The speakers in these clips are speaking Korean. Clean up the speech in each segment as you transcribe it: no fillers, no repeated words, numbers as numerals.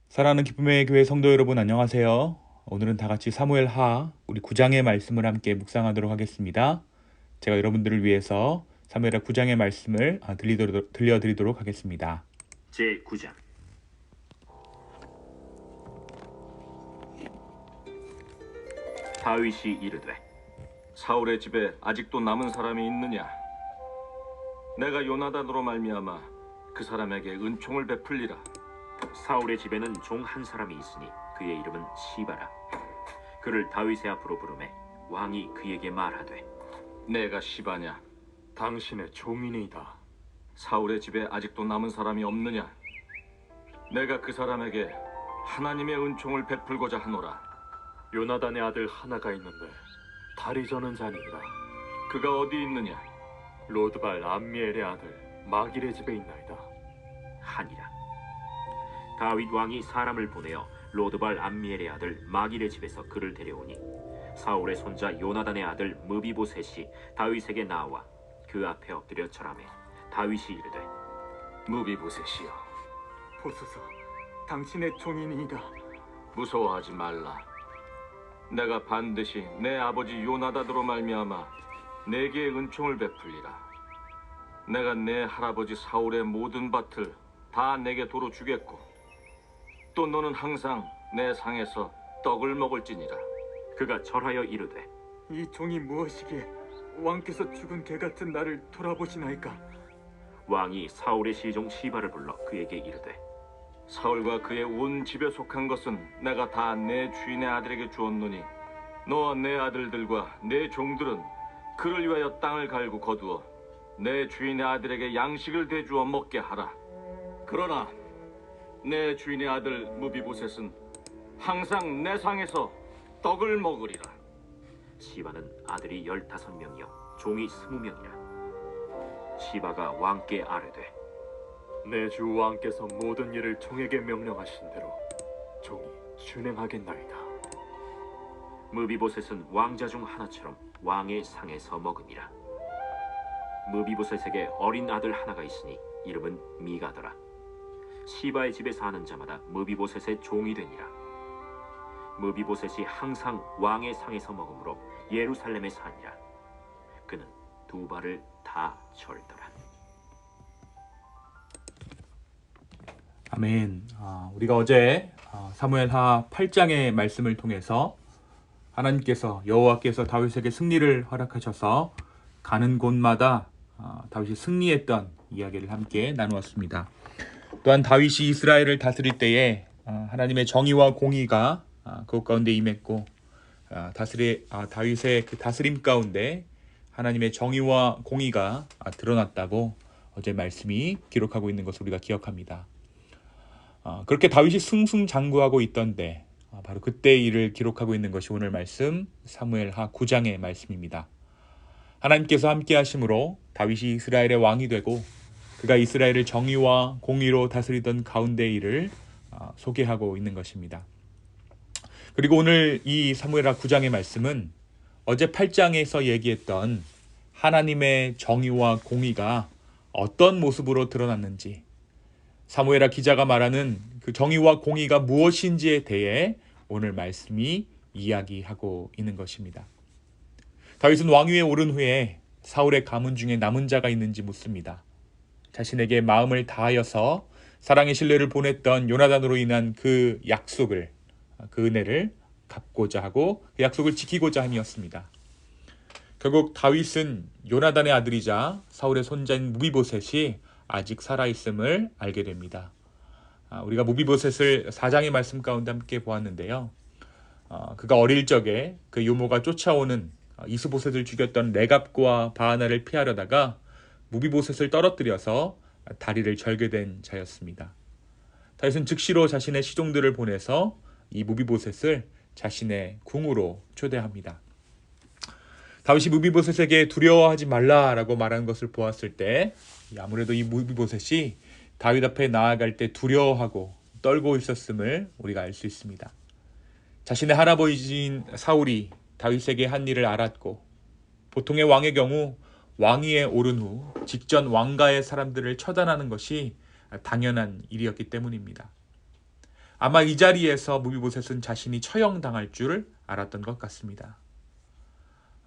사랑하는 기쁨의 교회 성도 여러분 안녕하세요. 오늘은 다 같이 사무엘하 우리 9장의 말씀을 함께 묵상하도록 하겠습니다. 제가 여러분들을 위해서 사무엘하 9장의 말씀을 들려드리도록 하겠습니다. 제9장. 다윗이 이르되 사울의 집에 아직도 남은 사람이 있느냐? 내가 요나단으로 말미암아 그 사람에게 은총을 베풀리라. 사울의 집에는 종 한 사람이 있으니 그의 이름은 시바라. 그를 다윗의 앞으로 부르매 왕이 그에게 말하되 내가 시바냐? 당신의 종이니이다. 사울의 집에 아직도 남은 사람이 없느냐? 내가 그 사람에게 하나님의 은총을 베풀고자 하노라. 요나단의 아들 하나가 있는데 다리 저는 자니이다. 그가 어디 있느냐? 로드발 암미엘의 아들 마길의 집에 있나이다 하니라. 다윗 왕이 사람을 보내어 로드발 암미엘의 아들 마길의 집에서 그를 데려오니 사울의 손자 요나단의 아들 무비보셋이 다윗에게 나와 그 앞에 엎드려 절하매 다윗이 이르되 무비보셋이여, 보소서, 당신의 종이니이다. 무서워하지 말라. 내가 반드시 내 아버지 요나단으로 말미암아 내게 은총을 베풀리라. 내가 내 할아버지 사울의 모든 밭을 다 내게 도로 주겠고 또 너는 항상 내 상에서 떡을 먹을지니라. 그가 절하여 이르되 이 종이 무엇이기에 왕께서 죽은 개 같은 나를 돌아보시나이까? 왕이 사울의 시종 시바를 불러 그에게 이르되 사울과 그의 온 집에 속한 것은 내가 다 내 주인의 아들에게 주었노니 너와 내 아들들과 내 종들은 그를 위하여 땅을 갈고 거두어 내 주인의 아들에게 양식을 대주어 먹게 하라. 그러나 내 주인의 아들 무비보셋은 항상 내 상에서 떡을 먹으리라. 시바는 아들이 15명이요 종이 20명이라. 시바가 왕께 아뢰되 내 주 왕께서 모든 일을 종에게 명령하신 대로 종이 준행하겠나이다. 무비보셋은 왕자 중 하나처럼 왕의 상에서 먹으니라. 무비보셋에게 어린 아들 하나가 있으니 이름은 미가더라. 시바의 집에 사는 자마다 무비보셋의 종이 되니라. 무비보셋이 항상 왕의 상에서 먹으므로 예루살렘에 사니라. 그는 두 발을 다 절더라. 아멘. 우리가 어제 사무엘하 8장의 말씀을 통해서 하나님께서 여호와께서 다윗에게 승리를 허락하셔서 가는 곳마다 다윗이 승리했던 이야기를 함께 나누었습니다. 또한 다윗이 이스라엘을 다스릴 때에 하나님의 정의와 공의가 그것 가운데 임했고 다윗의 그 다스림 가운데 하나님의 정의와 공의가 드러났다고 어제 말씀이 기록하고 있는 것을 우리가 기억합니다. 그렇게 다윗이 승승장구하고 있던데 바로 그때의 일을 기록하고 있는 것이 오늘 말씀 사무엘하 9장의 말씀입니다. 하나님께서 함께 하심으로 다윗이 이스라엘의 왕이 되고 그가 이스라엘을 정의와 공의로 다스리던 가운데의 일을 소개하고 있는 것입니다. 그리고 오늘 이 사무엘하 9장의 말씀은 어제 8장에서 얘기했던 하나님의 정의와 공의가 어떤 모습으로 드러났는지, 사무엘하 기자가 말하는 그 정의와 공의가 무엇인지에 대해 오늘 말씀이 이야기하고 있는 것입니다. 다윗은 왕위에 오른 후에 사울의 가문 중에 남은 자가 있는지 묻습니다. 자신에게 마음을 다하여서 사랑의 신뢰를 보냈던 요나단으로 인한 그 약속을, 그 은혜를 갚고자 하고 그 약속을 지키고자 함이었습니다. 결국 다윗은 요나단의 아들이자 사울의 손자인 무비보셋이 아직 살아있음을 알게 됩니다. 우리가 무비보셋을 4장의 말씀 가운데 함께 보았는데요. 그가 어릴 적에 그 유모가 쫓아오는 이스보셋을 죽였던 레갑과 바하나를 피하려다가 무비보셋을 떨어뜨려서 다리를 절게 된 자였습니다. 다윗은 즉시로 자신의 시종들을 보내서 이 무비보셋을 자신의 궁으로 초대합니다. 다윗이 무비보셋에게 두려워하지 말라라고 말한 것을 보았을 때 아무래도 이 무비보셋이 다윗 앞에 나아갈 때 두려워하고 떨고 있었음을 우리가 알 수 있습니다. 자신의 할아버지인 사울이 다윗에게 한 일을 알았고 보통의 왕의 경우 왕위에 오른 후 직전 왕가의 사람들을 처단하는 것이 당연한 일이었기 때문입니다. 아마 이 자리에서 무비보셋은 자신이 처형당할 줄 알았던 것 같습니다.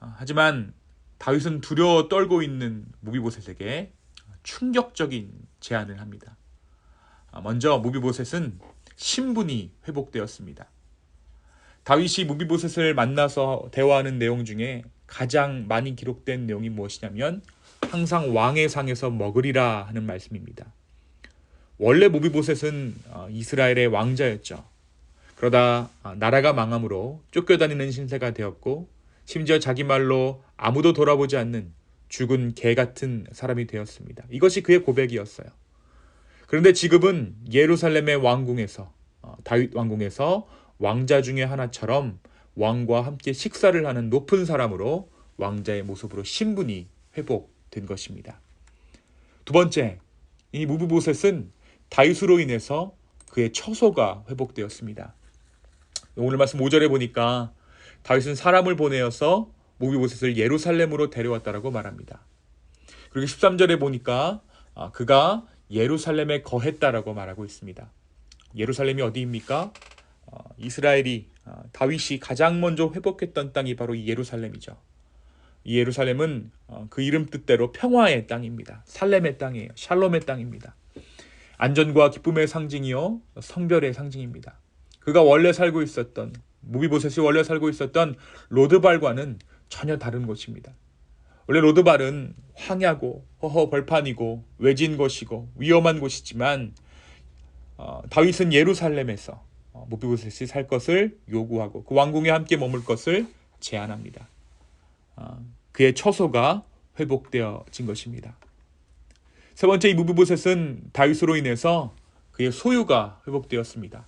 하지만 다윗은 두려워 떨고 있는 무비보셋에게 충격적인 제안을 합니다. 먼저 무비보셋은 신분이 회복되었습니다. 다윗이 무비보셋을 만나서 대화하는 내용 중에 가장 많이 기록된 내용이 무엇이냐면 항상 왕의 상에서 먹으리라 하는 말씀입니다. 원래 무비보셋은 이스라엘의 왕자였죠. 그러다 나라가 망함으로 쫓겨다니는 신세가 되었고 심지어 자기 말로 아무도 돌아보지 않는 죽은 개 같은 사람이 되었습니다. 이것이 그의 고백이었어요. 그런데 지금은 예루살렘의 왕궁에서 다윗 왕궁에서 왕자 중에 하나처럼 왕과 함께 식사를 하는 높은 사람으로 왕자의 모습으로 신분이 회복된 것입니다. 두 번째, 이 무비보셋은 다윗으로 인해서 그의 처소가 회복되었습니다. 오늘 말씀 5절에 보니까 다윗은 사람을 보내어서 무비보셋을 예루살렘으로 데려왔다라고 말합니다. 그리고 13절에 보니까 그가 예루살렘에 거했다라고 말하고 있습니다. 예루살렘이 어디입니까? 이스라엘이 다윗이 가장 먼저 회복했던 땅이 바로 이 예루살렘이죠. 이 예루살렘은 그 이름 뜻대로 평화의 땅입니다. 살렘의 땅이에요. 샬롬의 땅입니다. 안전과 기쁨의 상징이요 성별의 상징입니다. 그가 원래 살고 있었던 무비보셋이 원래 살고 있었던 로드발과는 전혀 다른 곳입니다. 원래 로드발은 황야고 허허벌판이고 외진 곳이고 위험한 곳이지만 다윗은 예루살렘에서 무비보셋이 살 것을 요구하고 그 왕궁에 함께 머물 것을 제안합니다. 그의 처소가 회복되어진 것입니다. 세 번째, 이 무비보셋은 다윗으로 인해서 그의 소유가 회복되었습니다.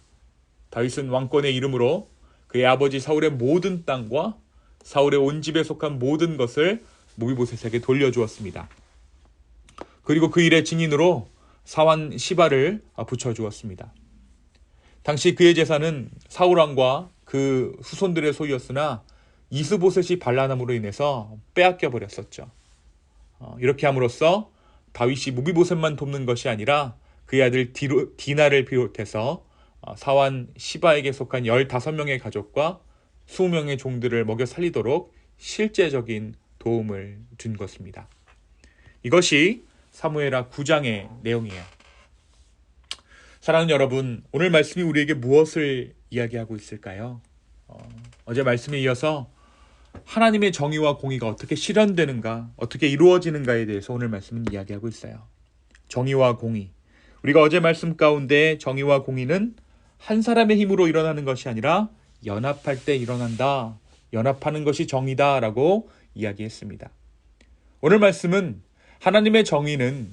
다윗은 왕권의 이름으로 그의 아버지 사울의 모든 땅과 사울의 온 집에 속한 모든 것을 무비보셋에게 돌려주었습니다. 그리고 그 일의 증인으로 사환 시바를 붙여주었습니다. 당시 그의 재산은 사울왕과 그 후손들의 소유였으나 이스보셋이 반란함으로 인해서 빼앗겨 버렸었죠. 이렇게 함으로써 다윗이 무비보셋만 돕는 것이 아니라 그의 아들 디나를 비롯해서 사환 시바에게 속한 15명의 가족과 20명의 종들을 먹여 살리도록 실제적인 도움을 준 것입니다. 이것이 사무엘하 9장의 내용이에요. 사랑하는 여러분, 오늘 말씀이 우리에게 무엇을 이야기하고 있을까요? 어제 말씀에 이어서 하나님의 정의와 공의가 어떻게 실현되는가, 어떻게 이루어지는가에 대해서 오늘 말씀은 이야기하고 있어요. 정의와 공의. 우리가 어제 말씀 가운데 정의와 공의는 한 사람의 힘으로 일어나는 것이 아니라 연합할 때 일어난다. 연합하는 것이 정의다라고 이야기했습니다. 오늘 말씀은 하나님의 정의는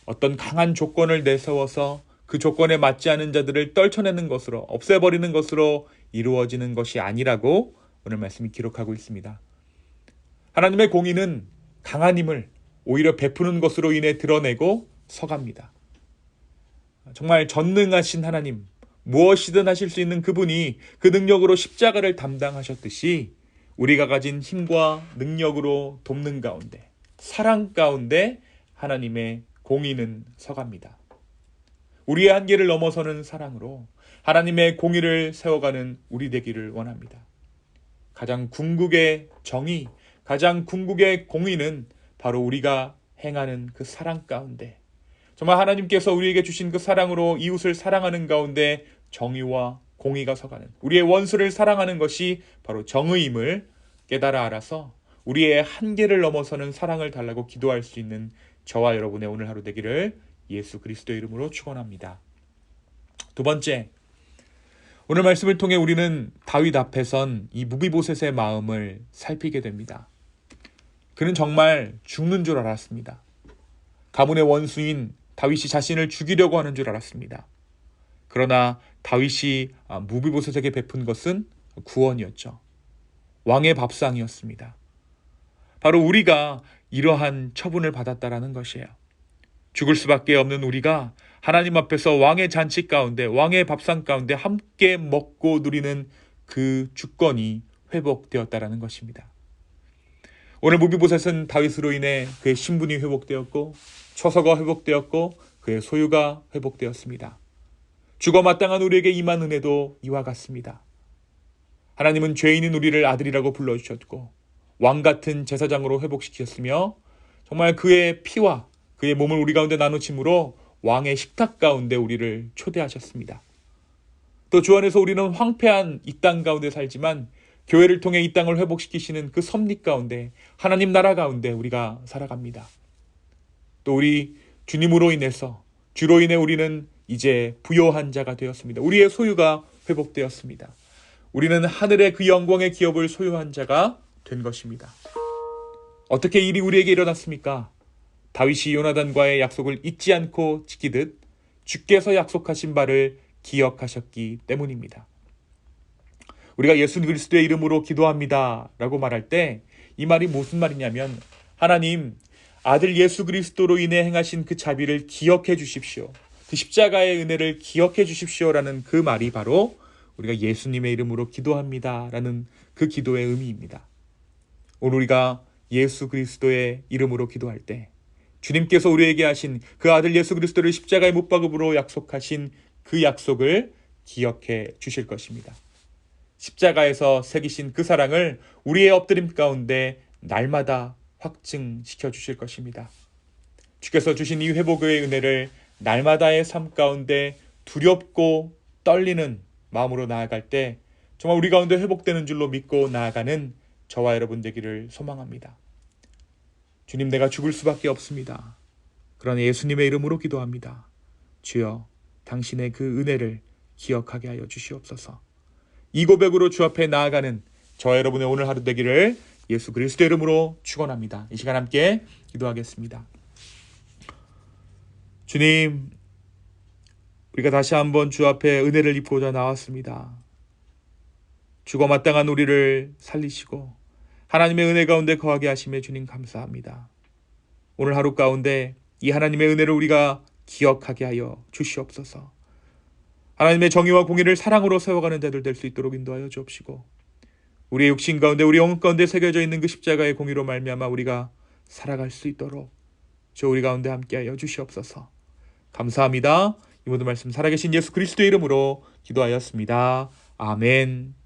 어떤 강한 조건을 내세워서 그 조건에 맞지 않은 자들을 떨쳐내는 것으로, 없애버리는 것으로 이루어지는 것이 아니라고 오늘 말씀이 기록하고 있습니다. 하나님의 공의는 강한 힘을 오히려 베푸는 것으로 인해 드러내고 서갑니다. 정말 전능하신 하나님, 무엇이든 하실 수 있는 그분이 그 능력으로 십자가를 담당하셨듯이 우리가 가진 힘과 능력으로 돕는 가운데, 사랑 가운데 하나님의 공의는 서갑니다. 우리의 한계를 넘어서는 사랑으로 하나님의 공의를 세워가는 우리 되기를 원합니다. 가장 궁극의 정의, 가장 궁극의 공의는 바로 우리가 행하는 그 사랑 가운데, 정말 하나님께서 우리에게 주신 그 사랑으로 이웃을 사랑하는 가운데 정의와 공의가 서가는, 우리의 원수를 사랑하는 것이 바로 정의임을 깨달아 알아서 우리의 한계를 넘어서는 사랑을 달라고 기도할 수 있는 저와 여러분의 오늘 하루 되기를 예수 그리스도의 이름으로 축원합니다. 두 번째, 오늘 말씀을 통해 우리는 다윗 앞에 선 이 무비보셋의 마음을 살피게 됩니다. 그는 정말 죽는 줄 알았습니다. 가문의 원수인 다윗이 자신을 죽이려고 하는 줄 알았습니다. 그러나 다윗이 무비보셋에게 베푼 것은 구원이었죠. 왕의 밥상이었습니다. 바로 우리가 이러한 처분을 받았다라는 것이에요. 죽을 수밖에 없는 우리가 하나님 앞에서 왕의 잔치 가운데, 왕의 밥상 가운데 함께 먹고 누리는 그 주권이 회복되었다라는 것입니다. 오늘 무비보셋은 다윗으로 인해 그의 신분이 회복되었고 처소가 회복되었고 그의 소유가 회복되었습니다. 죽어 마땅한 우리에게 임한 은혜도 이와 같습니다. 하나님은 죄인인 우리를 아들이라고 불러주셨고 왕같은 제사장으로 회복시키셨으며 정말 그의 피와 그의 몸을 우리 가운데 나누심으로 왕의 식탁 가운데 우리를 초대하셨습니다. 또 주 안에서 우리는 황폐한 이 땅 가운데 살지만 교회를 통해 이 땅을 회복시키시는 그 섭리 가운데 하나님 나라 가운데 우리가 살아갑니다. 또 우리 주님으로 인해서 주로 인해 우리는 이제 부요한 자가 되었습니다. 우리의 소유가 회복되었습니다. 우리는 하늘의 그 영광의 기업을 소유한 자가 된 것입니다. 어떻게 일이 우리에게 일어났습니까? 다윗이 요나단과의 약속을 잊지 않고 지키듯 주께서 약속하신 바를 기억하셨기 때문입니다. 우리가 예수 그리스도의 이름으로 기도합니다 라고 말할 때 이 말이 무슨 말이냐면 하나님 아들 예수 그리스도로 인해 행하신 그 자비를 기억해 주십시오. 그 십자가의 은혜를 기억해 주십시오라는 그 말이 바로 우리가 예수님의 이름으로 기도합니다 라는 그 기도의 의미입니다. 오늘 우리가 예수 그리스도의 이름으로 기도할 때 주님께서 우리에게 하신 그 아들 예수 그리스도를 십자가에 못 박음으로 약속하신 그 약속을 기억해 주실 것입니다. 십자가에서 새기신 그 사랑을 우리의 엎드림 가운데 날마다 확증시켜 주실 것입니다. 주께서 주신 이 회복의 은혜를 날마다의 삶 가운데 두렵고 떨리는 마음으로 나아갈 때 정말 우리 가운데 회복되는 줄로 믿고 나아가는 저와 여러분 되기를 소망합니다. 주님, 내가 죽을 수밖에 없습니다. 그러나 예수님의 이름으로 기도합니다. 주여, 당신의 그 은혜를 기억하게 하여 주시옵소서. 이 고백으로 주 앞에 나아가는 저와 여러분의 오늘 하루 되기를 예수 그리스도의 이름으로 축원합니다. 이 시간 함께 기도하겠습니다. 주님, 우리가 다시 한번 주 앞에 은혜를 입고자 나왔습니다. 죽어 마땅한 우리를 살리시고 하나님의 은혜 가운데 거하게 하심에 주님 감사합니다. 오늘 하루 가운데 이 하나님의 은혜를 우리가 기억하게 하여 주시옵소서. 하나님의 정의와 공의를 사랑으로 세워가는 자들 될 수 있도록 인도하여 주옵시고 우리의 육신 가운데 우리 영혼 가운데 새겨져 있는 그 십자가의 공의로 말미암아 우리가 살아갈 수 있도록 주 우리 가운데 함께하여 주시옵소서. 감사합니다. 이 모든 말씀 살아계신 예수 그리스도의 이름으로 기도하였습니다. 아멘.